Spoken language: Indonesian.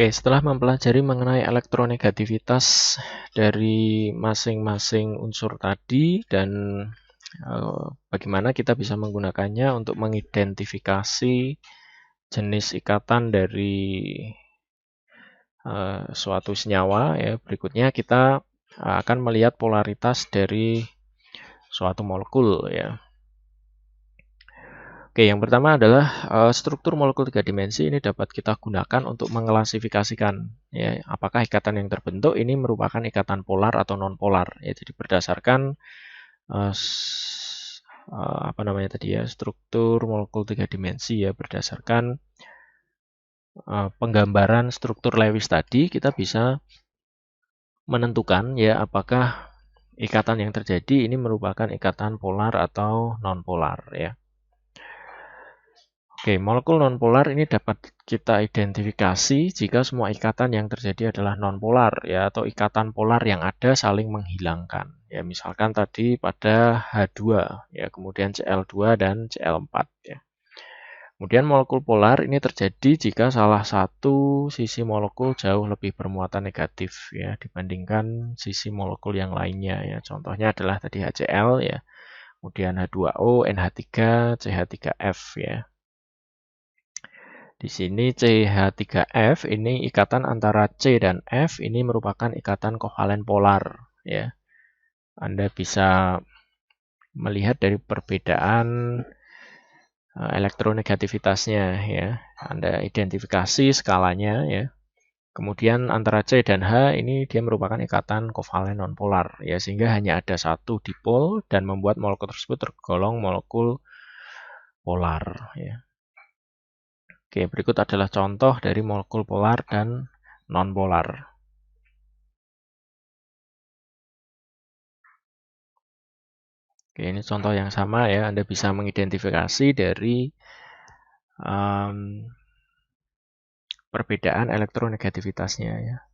Oke, setelah mempelajari mengenai elektronegativitas dari masing-masing unsur tadi dan bagaimana kita bisa menggunakannya untuk mengidentifikasi jenis ikatan dari suatu senyawa, ya. Berikutnya kita akan melihat polaritas dari suatu molekul, ya. Oke, yang pertama adalah struktur molekul 3 dimensi ini dapat kita gunakan untuk mengklasifikasikan, ya, apakah ikatan yang terbentuk ini merupakan ikatan polar atau non-polar. Ya, jadi berdasarkan struktur molekul 3 dimensi, ya, berdasarkan penggambaran struktur Lewis tadi, kita bisa menentukan, ya, apakah ikatan yang terjadi ini merupakan ikatan polar atau non-polar, ya. Oke, molekul nonpolar ini dapat kita identifikasi jika semua ikatan yang terjadi adalah nonpolar, ya, atau ikatan polar yang ada saling menghilangkan. Ya, misalkan tadi pada H2, ya, kemudian Cl2 dan Cl4, ya. Kemudian molekul polar ini terjadi jika salah satu sisi molekul jauh lebih bermuatan negatif, ya, dibandingkan sisi molekul yang lainnya, ya. Contohnya adalah tadi HCl, ya, kemudian H2O, NH3, CH3F, ya. Di sini CH3F ini ikatan antara C dan F ini merupakan ikatan kovalen polar, ya. Anda bisa melihat dari perbedaan elektronegativitasnya, ya. Anda identifikasi skalanya, ya. Kemudian antara C dan H ini dia merupakan ikatan kovalen nonpolar, ya, sehingga hanya ada satu dipol dan membuat molekul tersebut tergolong molekul polar, ya. Oke, berikut adalah contoh dari molekul polar dan non-polar. Oke, ini contoh yang sama, ya. Anda bisa mengidentifikasi dari perbedaan elektronegativitasnya, ya.